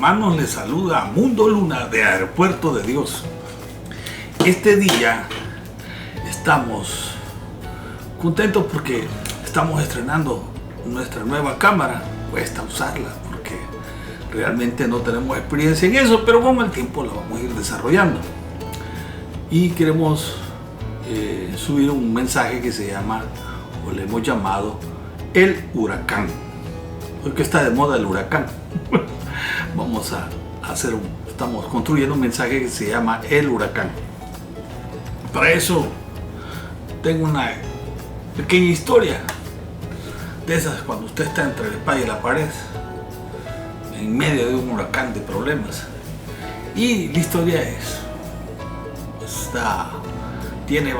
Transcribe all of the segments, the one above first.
hermanos, les saluda Mundo Luna de Aeropuerto de Dios. Este día estamos contentos porque estamos estrenando nuestra nueva cámara. Cuesta usarla porque realmente no tenemos experiencia en eso, pero con el tiempo la vamos a ir desarrollando. Y queremos subir un mensaje que se llama, o le hemos llamado, el huracán. Porque está de moda el huracán. Vamos a hacer estamos construyendo un mensaje que se llama el huracán. Para eso tengo una pequeña historia de esas cuando usted está entre la espada y la pared, en medio de un huracán de problemas. Y la historia tiene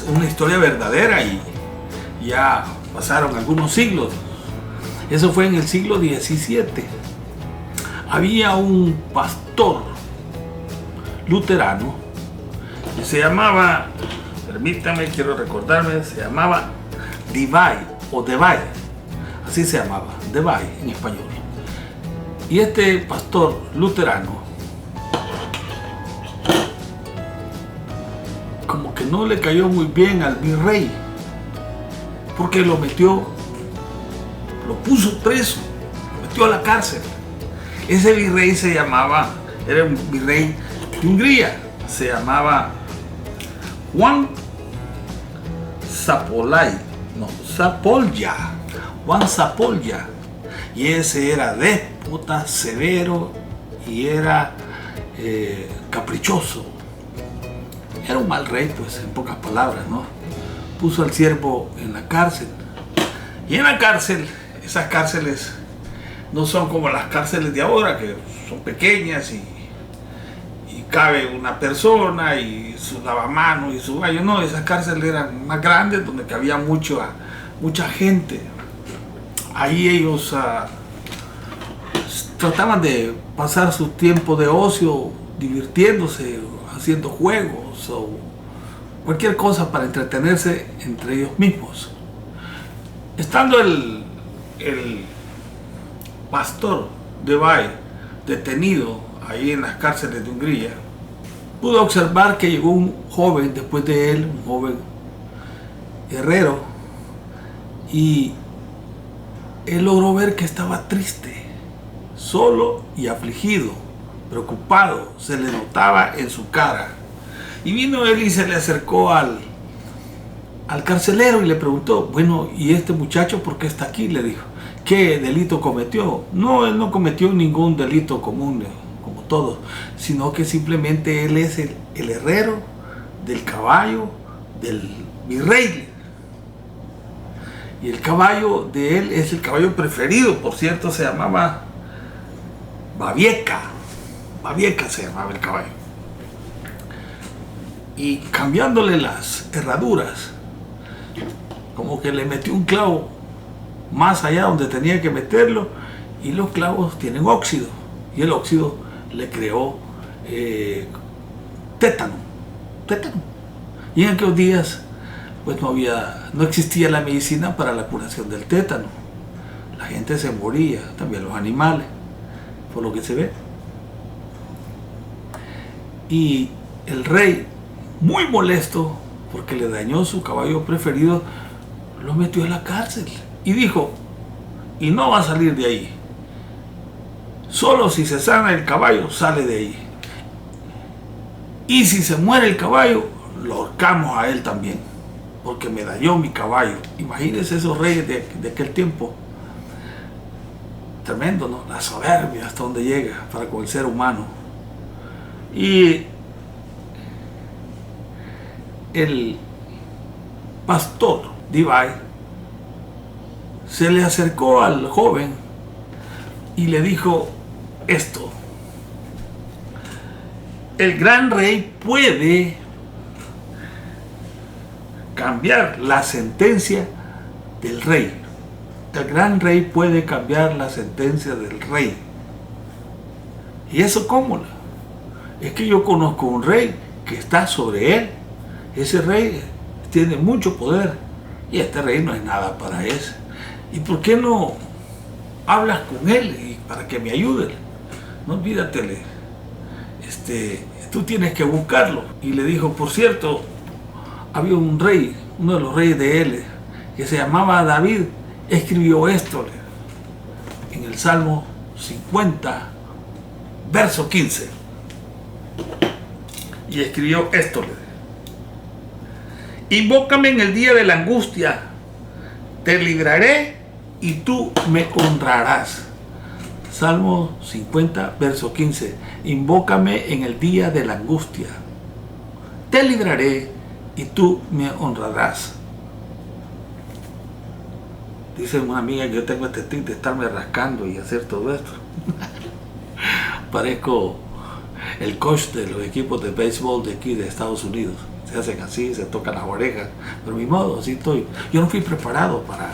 una historia verdadera y ya pasaron algunos siglos. Eso fue en el siglo XVII. Había un pastor luterano que se llamaba, permítame, quiero recordarme, se llamaba Divay o Devay, así se llamaba, Devay en español. Y este pastor luterano como que no le cayó muy bien al virrey, porque lo puso preso, lo metió a la cárcel. Ese virrey era un virrey de Hungría, se llamaba Juan Zapolya, y ese era déspota, severo y era caprichoso. Era un mal rey, pues, en pocas palabras, ¿no? Puso al siervo en la cárcel. Y en la cárcel, esas cárceles no son como las cárceles de ahora, que son pequeñas y cabe una persona y su lavamanos y su baño. No, esas cárceles eran más grandes, donde cabía mucha gente. Ahí ellos trataban de pasar su tiempo de ocio divirtiéndose, haciendo juegos o cualquier cosa para entretenerse entre ellos mismos. Estando el pastor Devay detenido ahí en las cárceles de Hungría, pudo observar que llegó un joven después de él, un joven guerrero, y él logró ver que estaba triste, solo y afligido, preocupado, se le notaba en su cara. Y vino él y se le acercó al carcelero y le preguntó: bueno, ¿y este muchacho por qué está aquí? Le dijo. ¿Qué delito cometió? No, él no cometió ningún delito común como todos, sino que simplemente él es el herrero del caballo del virrey. Y el caballo de él es el caballo preferido, por cierto, se llamaba Babieca. Babieca se llamaba el caballo. Y cambiándole las herraduras, como que le metió un clavo más allá donde tenía que meterlo, y los clavos tienen óxido, y el óxido le creó tétano. Y en aquellos días pues no existía la medicina para la curación del tétano. La gente se moría, también los animales, por lo que se ve. Y el rey, muy molesto porque le dañó su caballo preferido, lo metió en la cárcel y dijo: y no va a salir de ahí, solo si se sana el caballo sale de ahí, y si se muere el caballo lo ahorcamos a él también, porque me dañó mi caballo. Imagínense esos reyes de aquel tiempo. Tremendo, ¿no? La soberbia hasta donde llega para con el ser humano. Y el pastor Divay se le acercó al joven y le dijo esto: el gran rey puede cambiar la sentencia del rey. El gran rey puede cambiar la sentencia del rey. ¿Y eso cómo? Es que yo conozco un rey que está sobre él. Ese rey tiene mucho poder y este rey no es nada para eso. ¿Y por qué no hablas con él para que me ayude? no olvídatele, tú tienes que buscarlo. Y le dijo, por cierto, había un rey, uno de los reyes de él, que se llamaba David, escribió esto en el Salmo 50, verso 15. Y escribió esto: invócame en el día de la angustia, te libraré y tú me honrarás. Salmo 50, verso 15. Invócame en el día de la angustia, te libraré y tú me honrarás. Dice una amiga que yo tengo este tic de estarme rascando y hacer todo esto. Parezco el coach de los equipos de béisbol de aquí de Estados Unidos. Se hacen así, se tocan las orejas, pero mi modo, así estoy. Yo no fui preparado para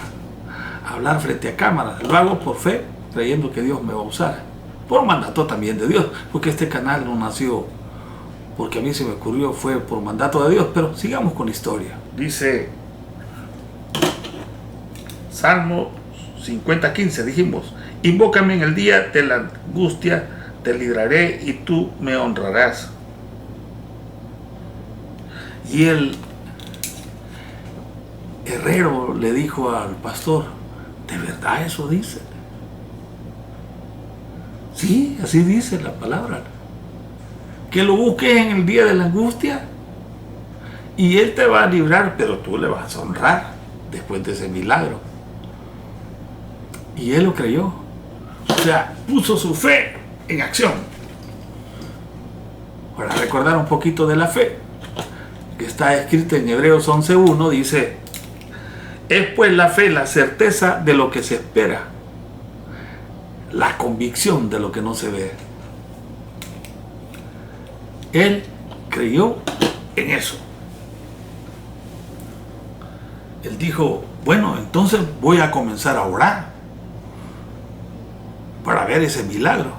hablar frente a cámara, lo hago por fe, creyendo que Dios me va a usar, por mandato también de Dios, porque este canal no nació porque a mí se me ocurrió, fue por mandato de Dios. Pero sigamos con la historia. Dice Salmo 50:15, dijimos, invócame en el día de la angustia, te libraré y tú me honrarás. Y el herrero le dijo al pastor, ¿de verdad eso dice? Sí, así dice la palabra. Que lo busques en el día de la angustia y Él te va a librar, pero tú le vas a honrar después de ese milagro. Y él lo creyó. O sea, puso su fe en acción. Para recordar un poquito de la fe, que está escrita en Hebreos 11:1, dice: es pues la fe la certeza de lo que se espera, la convicción de lo que no se ve. Él creyó en eso. Él dijo, bueno, entonces voy a comenzar a orar para ver ese milagro.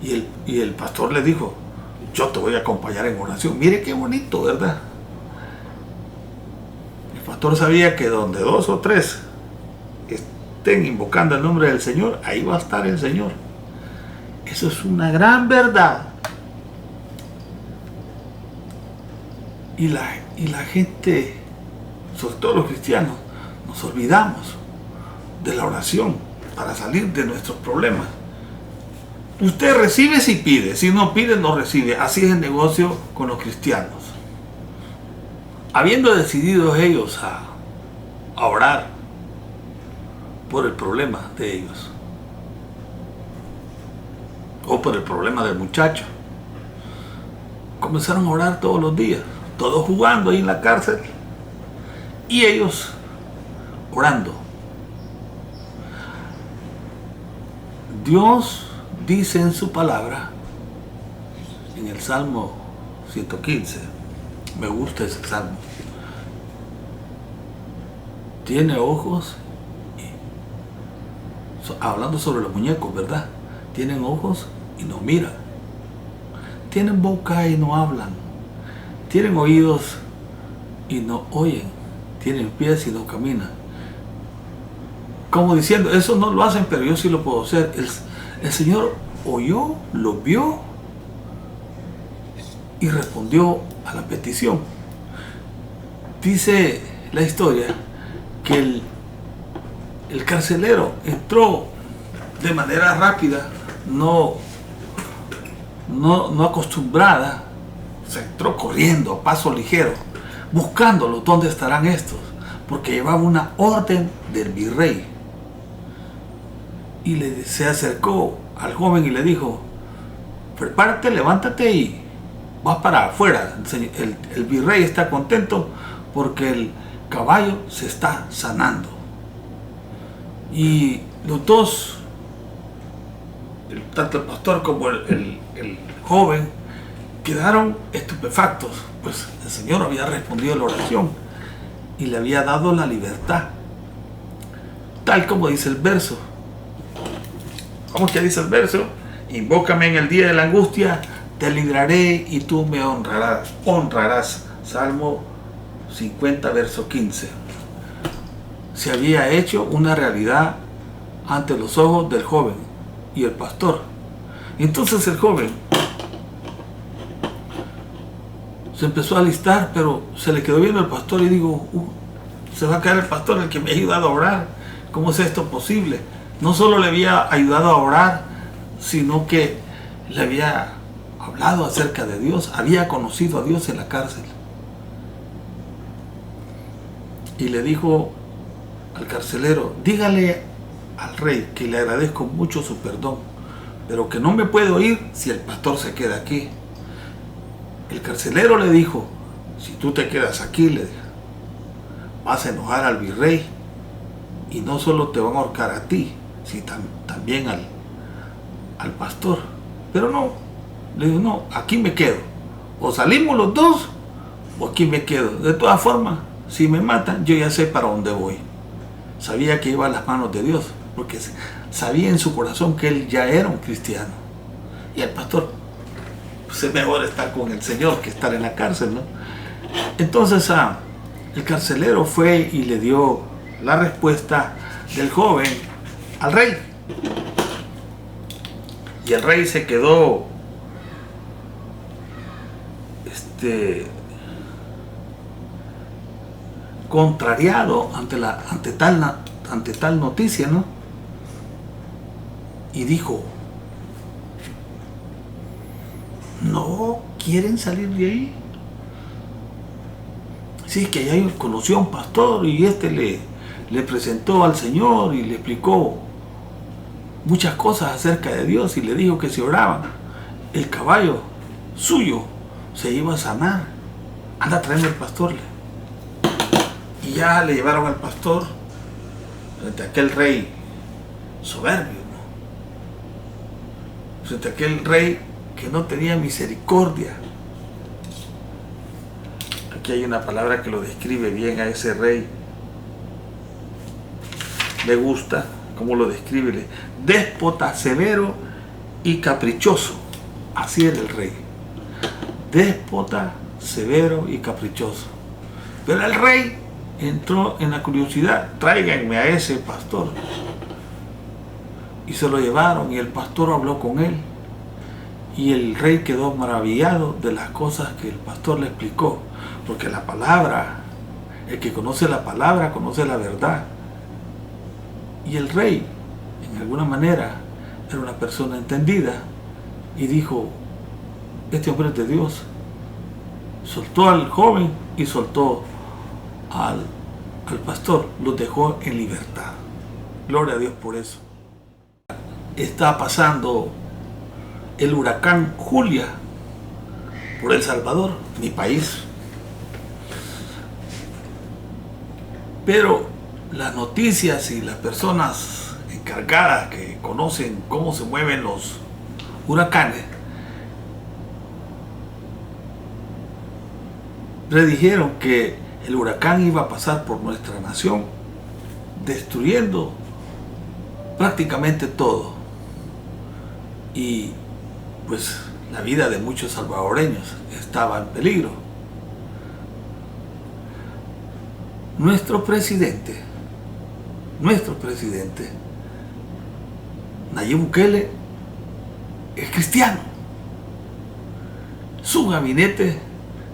Y el pastor le dijo, yo te voy a acompañar en oración. Mire qué bonito, ¿verdad? El pastor sabía que donde 2 o 3 estén invocando el nombre del Señor, ahí va a estar el Señor. Eso es una gran verdad. Y la gente, sobre todo los cristianos, nos olvidamos de la oración para salir de nuestros problemas. Usted recibe si pide, si no pide no recibe. Así es el negocio con los cristianos. Habiendo decidido ellos a orar por el problema de ellos, o por el problema del muchacho, comenzaron a orar todos los días, todos jugando ahí en la cárcel, y ellos orando. Dios dice en su palabra, en el Salmo 115, me gusta ese salmo, tiene ojos, hablando sobre los muñecos, ¿verdad? Tienen ojos y no miran, tienen boca y no hablan, tienen oídos y no oyen, tienen pies y no caminan. Como diciendo, eso no lo hacen, pero yo sí lo puedo hacer. El Señor oyó, lo vio y respondió a la petición. Dice la historia que el carcelero entró de manera rápida, no acostumbrada, se entró corriendo a paso ligero, buscándolos, ¿dónde estarán estos? Porque llevaba una orden del virrey. Y se acercó al joven y le dijo, prepárate, levántate y vas para afuera. El virrey está contento porque el caballo se está sanando. Y los dos, tanto el pastor como el joven, quedaron estupefactos, pues el Señor había respondido a la oración y le había dado la libertad, tal como dice el verso. ¿Cómo que dice el verso? Invócame en el día de la angustia, te libraré y tú me honrarás. Salmo 50, verso 15. Se había hecho una realidad ante los ojos del joven y el pastor. Entonces el joven se empezó a alistar, pero se le quedó viendo el pastor y digo, se va a caer el pastor, el que me ha ayudado a orar. ¿Cómo es esto posible? No solo le había ayudado a orar, sino que le había hablado acerca de Dios, había conocido a Dios en la cárcel. Y le dijo al carcelero, dígale al rey que le agradezco mucho su perdón, pero que no me puedo ir si el pastor se queda aquí. El carcelero le dijo, si tú te quedas aquí, le dijo, vas a enojar al virrey y no solo te van a ahorcar a ti, sino también al pastor. Pero no, le dijo, no, aquí me quedo. O salimos los dos o aquí me quedo. De todas formas, si me matan, yo ya sé para dónde voy. Sabía que iba a las manos de Dios, porque sabía en su corazón que él ya era un cristiano. Y el pastor, pues es mejor estar con el Señor que estar en la cárcel, ¿no? Entonces el carcelero fue y le dio la respuesta del joven al rey. Y el rey se quedó contrariado ante tal noticia, ¿no? Y dijo, ¿no quieren salir de ahí? Sí, que ya conoció a un pastor y le presentó al Señor y le explicó muchas cosas acerca de Dios y le dijo que si oraban, el caballo suyo se iba a sanar. Anda, tráeme al pastor. Y ya le llevaron al pastor frente a aquel rey soberbio, ¿no? Frente a aquel rey que no tenía misericordia. Aquí hay una palabra que lo describe bien a ese rey. Me gusta cómo lo describe. Déspota, severo y caprichoso. Así era el rey. Déspota, severo y caprichoso. Pero el rey entró en la curiosidad. Tráiganme a ese pastor. Y se lo llevaron y el pastor habló con él. Y el rey quedó maravillado de las cosas que el pastor le explicó. Porque la palabra, el que conoce la palabra, conoce la verdad. Y el rey, en alguna manera, era una persona entendida. Y dijo, este hombre es de Dios. Soltó al joven y soltó al pastor. Los dejó en libertad. Gloria a Dios por eso. Está pasando el huracán Julia por El Salvador, mi país. Pero las noticias y las personas encargadas que conocen cómo se mueven los huracanes predijeron que el huracán iba a pasar por nuestra nación, destruyendo prácticamente todo. Y pues la vida de muchos salvadoreños estaba en peligro. Nuestro presidente, Nayib Bukele, es cristiano. Su gabinete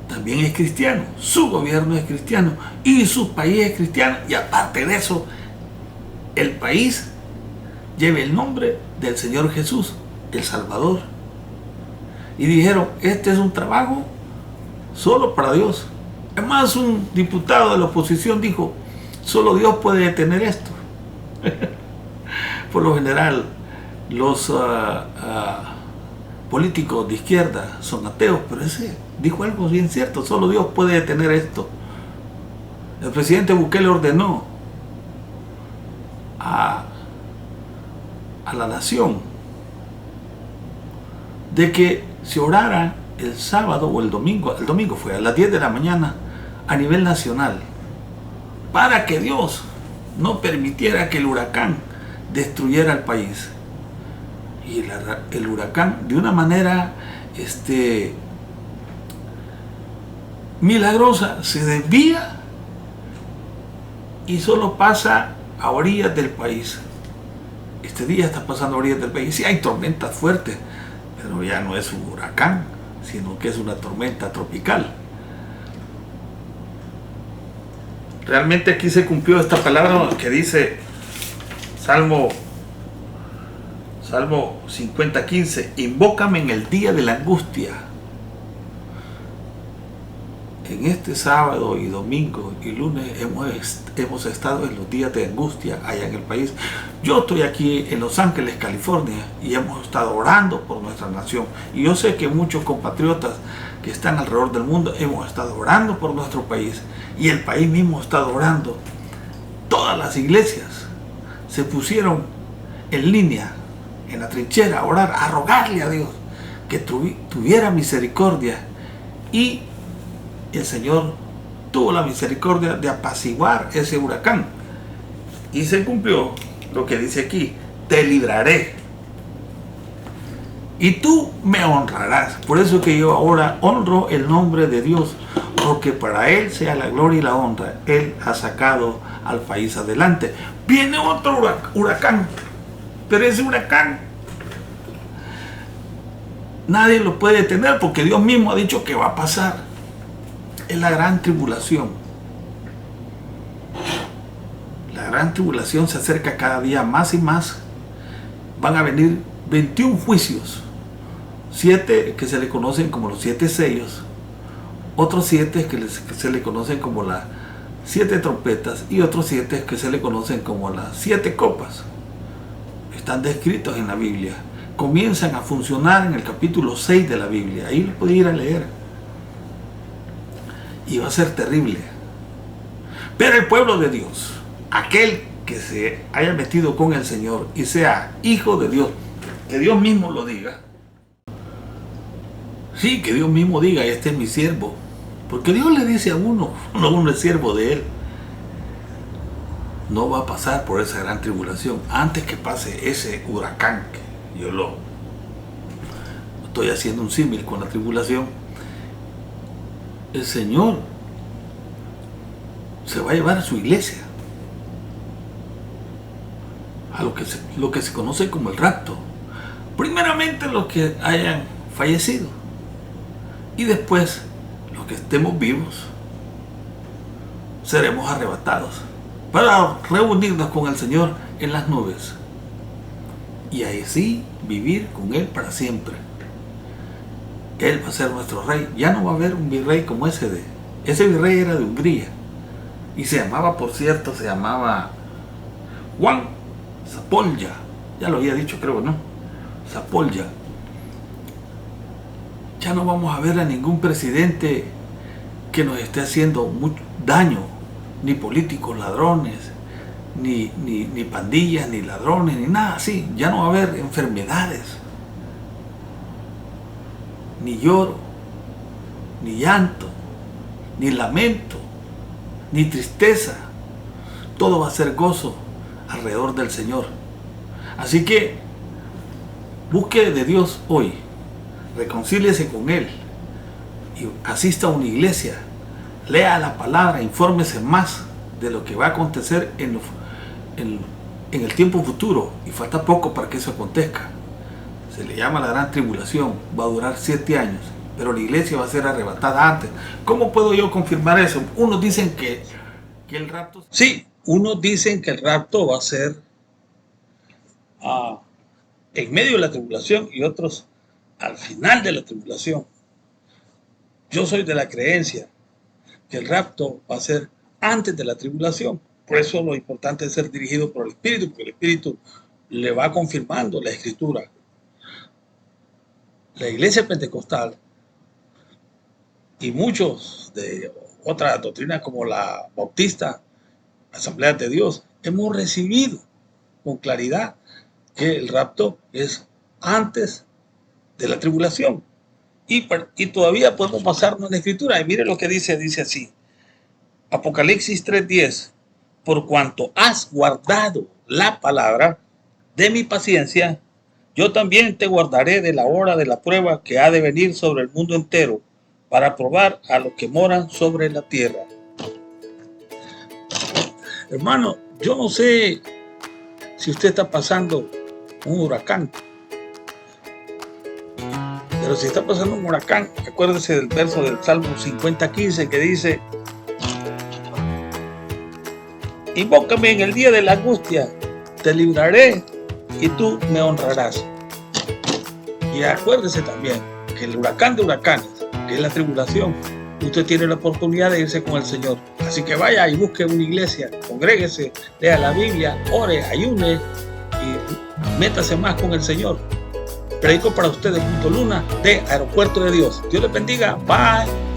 también es cristiano, su gobierno es cristiano y su país es cristiano. Y aparte de eso, el país lleva el nombre del Señor Jesús, el Salvador. Y dijeron, este es un trabajo solo para Dios. Además, un diputado de la oposición dijo, solo Dios puede detener esto. Por lo general, los políticos de izquierda son ateos, pero ese dijo algo bien cierto, solo Dios puede detener esto. El presidente Bukele ordenó a la nación de que se orara el sábado o el domingo fue a las 10 de la mañana a nivel nacional, para que Dios no permitiera que el huracán destruyera el país. Y el huracán, de una manera milagrosa, se desvía y solo pasa a orillas del país. Este día está pasando a orillas del país. Sí hay tormentas fuertes, pero ya no es un huracán, sino que es una tormenta tropical. Realmente aquí se cumplió esta palabra que dice Salmo 50:15, invócame en el día de la angustia. En este sábado y domingo y lunes hemos estado en los días de angustia allá en el país. Yo estoy aquí en Los Ángeles, California, y hemos estado orando por nuestra nación. Y yo sé que muchos compatriotas que están alrededor del mundo hemos estado orando por nuestro país. Y el país mismo ha estado orando. Todas las iglesias se pusieron en línea, en la trinchera, a orar, a rogarle a Dios que tuviera misericordia. Y el Señor tuvo la misericordia de apaciguar ese huracán. Y se cumplió lo que dice aquí: te libraré y tú me honrarás. Por eso que yo ahora honro el nombre de Dios, porque para Él sea la gloria y la honra. Él ha sacado al país adelante. Viene otro huracán, pero ese huracán nadie lo puede detener, porque Dios mismo ha dicho que va a pasar. Es la gran tribulación. La gran tribulación se acerca cada día más y más. Van a venir 21 juicios. 7 que se le conocen como los 7 sellos. Otros 7 que se le conocen como las 7 trompetas. Y otros 7 que se le conocen como las 7 copas. Están descritos en la Biblia. Comienzan a funcionar en el capítulo 6 de la Biblia. Ahí lo puede ir a leer. Y va a ser terrible. Pero el pueblo de Dios, aquel que se haya metido con el Señor y sea hijo de Dios, que Dios mismo lo diga. Sí, que Dios mismo diga, este es mi siervo. Porque Dios le dice a uno, uno es siervo de Él. No va a pasar por esa gran tribulación antes que pase ese huracán, que yo lo estoy haciendo un símil con la tribulación. El Señor se va a llevar a su iglesia a lo que se conoce como el rapto. Primeramente los que hayan fallecido, y después los que estemos vivos seremos arrebatados para reunirnos con el Señor en las nubes y así vivir con Él para siempre. Él va a ser nuestro rey. Ya no va a haber un virrey como ese virrey era de Hungría y se llamaba, por cierto, Juan Zapolya. Ya lo había dicho, creo, ¿no? Zapolya. Ya no vamos a ver a ningún presidente que nos esté haciendo mucho daño, ni políticos ladrones, ni pandillas, ni ladrones, ni nada así. Ya no va a haber enfermedades, ni lloro, ni llanto, ni lamento, ni tristeza. Todo va a ser gozo alrededor del Señor. Así que busque de Dios hoy, reconcíliese con Él y asista a una iglesia, lea la palabra, infórmese más de lo que va a acontecer en el tiempo futuro, y falta poco para que eso acontezca. Se le llama la gran tribulación, va a durar 7 años, pero la iglesia va a ser arrebatada antes. ¿Cómo puedo yo confirmar eso? Unos dicen que el rapto... Sí, unos dicen que el rapto va a ser en medio de la tribulación y otros al final de la tribulación. Yo soy de la creencia que el rapto va a ser antes de la tribulación. Por eso lo importante es ser dirigido por el Espíritu, porque el Espíritu le va confirmando la Escritura. La iglesia pentecostal y muchos de otras doctrinas como la bautista, Asamblea de Dios, hemos recibido con claridad que el rapto es antes de la tribulación. Y todavía podemos basarnos en la Escritura. Y mire lo que dice así. Apocalipsis 3:10. Por cuanto has guardado la palabra de mi paciencia, yo también te guardaré de la hora de la prueba que ha de venir sobre el mundo entero, para probar a los que moran sobre la tierra. Hermano, yo no sé si usted está pasando un huracán. Pero si está pasando un huracán, acuérdese del verso del Salmo 50:15 que dice: invócame en el día de la angustia, te libraré y tú me honrarás. Y acuérdese también que el huracán de huracanes, que es la tribulación, usted tiene la oportunidad de irse con el Señor. Así que vaya y busque una iglesia, congréguese, lea la Biblia, ore, ayune y métase más con el Señor. Predico para ustedes, Punto Luna, de Aeropuerto de Dios. Dios les bendiga. Bye.